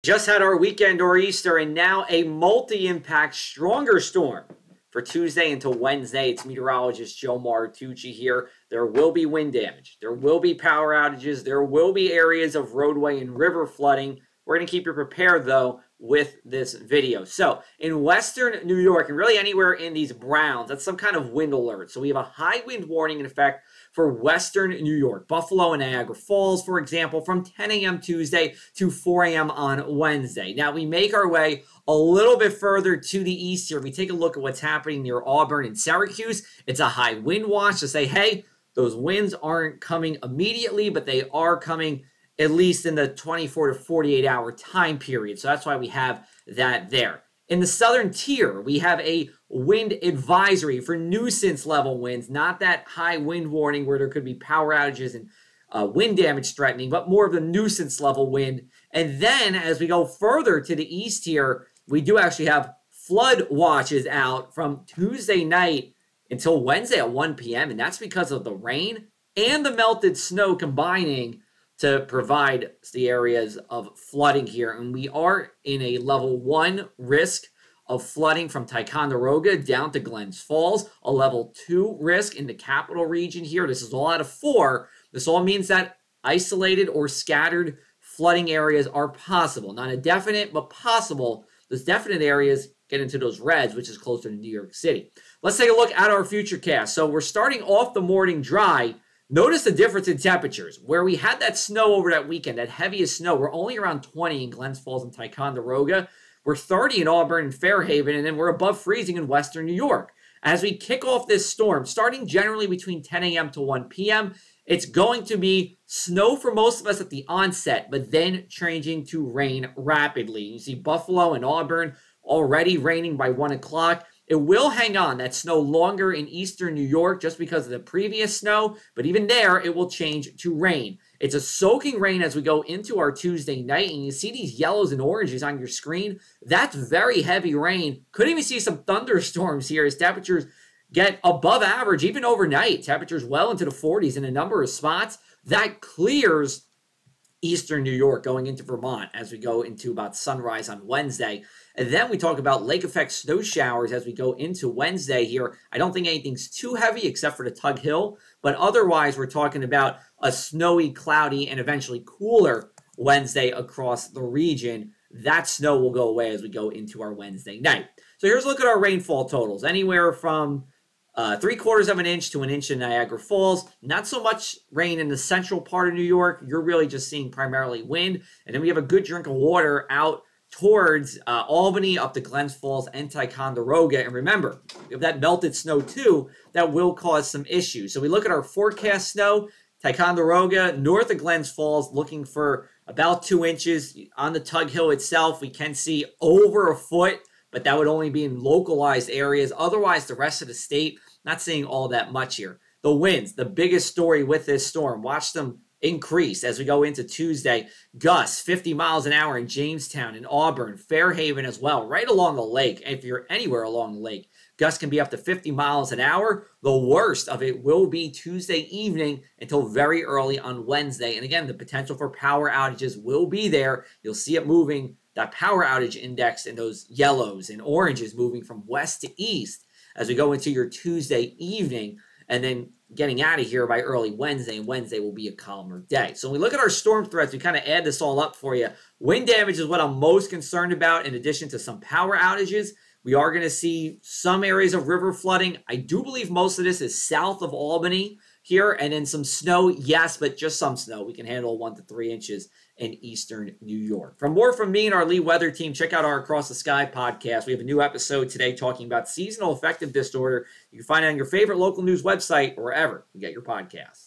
Just had our weekend or Easter, and now a multi-impact stronger storm for Tuesday into Wednesday. It's meteorologist Joe Martucci here. There will be wind damage. There will be power outages. There will be areas of roadway and river flooding. We're going to keep you prepared, though, with this video. So, in western New York, and really anywhere in these browns, that's some kind of wind alert. So, we have a high wind warning in effect for western New York. Buffalo and Niagara Falls, for example, from 10 a.m. Tuesday to 4 a.m. on Wednesday. Now, we make our way a little bit further to the east here. We take a look at what's happening near Auburn and Syracuse. It's a high wind watch to say, hey, those winds aren't coming immediately, but they are coming at least in the 24 to 48 hour time period. So that's why we have that there. In the southern tier, we have a wind advisory for nuisance level winds, not that high wind warning where there could be power outages and wind damage threatening, but more of the nuisance level wind. And then as we go further to the east here, we do actually have flood watches out from Tuesday night until Wednesday at 1 p.m. And that's because of the rain and the melted snow combining to provide the areas of flooding here. And we are in a level 1 risk of flooding from Ticonderoga down to Glens Falls, a level 2 risk in the capital region here. This is all out of 4. This all means that isolated or scattered flooding areas are possible. Not a definite, but possible. Those definite areas get into those reds, which is closer to New York City. Let's take a look at our future cast. So we're starting off the morning dry. Notice the difference in temperatures. Where we had that snow over that weekend, that heaviest snow, we're only around 20 in Glens Falls and Ticonderoga. We're 30 in Auburn and Fairhaven, and then we're above freezing in western New York. As we kick off this storm, starting generally between 10 a.m. to 1 p.m., it's going to be snow for most of us at the onset, but then changing to rain rapidly. You see Buffalo and Auburn already raining by 1 o'clock. It will hang on, that snow longer in eastern New York just because of the previous snow, but even there, it will change to rain. It's a soaking rain as we go into our Tuesday night, and you see these yellows and oranges on your screen. That's very heavy rain. Could even see some thunderstorms here as temperatures get above average, even overnight. Temperatures well into the 40s in a number of spots. That clears eastern New York going into Vermont as we go into about sunrise on Wednesday. And then we talk about lake effect snow showers as we go into Wednesday here. I don't think anything's too heavy except for the Tug Hill, but otherwise we're talking about a snowy, cloudy, and eventually cooler Wednesday across the region. That snow will go away as we go into our Wednesday night. So here's a look at our rainfall totals. Anywhere from 3/4 of an inch to an inch in Niagara Falls. Not so much rain in the central part of New York. You're really just seeing primarily wind. And then we have a good drink of water out towards Albany, up to Glens Falls and Ticonderoga. And remember, we have that melted snow too that will cause some issues. So we look at our forecast snow. Ticonderoga, north of Glens Falls, looking for about 2 inches. On the Tug Hill itself, we can see over a foot, but that would only be in localized areas. Otherwise, the rest of the state, not seeing all that much here. The winds, the biggest story with this storm. Watch them increase as we go into Tuesday. Gusts, 50 miles an hour in Jamestown, in Auburn, Fairhaven as well, right along the lake. If you're anywhere along the lake, gusts can be up to 50 miles an hour. The worst of it will be Tuesday evening until very early on Wednesday. And again, the potential for power outages will be there. You'll see it moving, that power outage index and those yellows and oranges moving from west to east as we go into your Tuesday evening, and then getting out of here by early Wednesday, and Wednesday will be a calmer day. So when we look at our storm threats, we kind of add this all up for you. Wind damage is what I'm most concerned about in addition to some power outages. We are going to see some areas of river flooding. I do believe most of this is south of Albany here, and then some snow, yes, but just some snow. We can handle 1 to 3 inches in eastern New York. For more from me and our Lee Weather team, check out our Across the Sky podcast. We have a new episode today talking about seasonal affective disorder. You can find it on your favorite local news website or wherever you get your podcasts.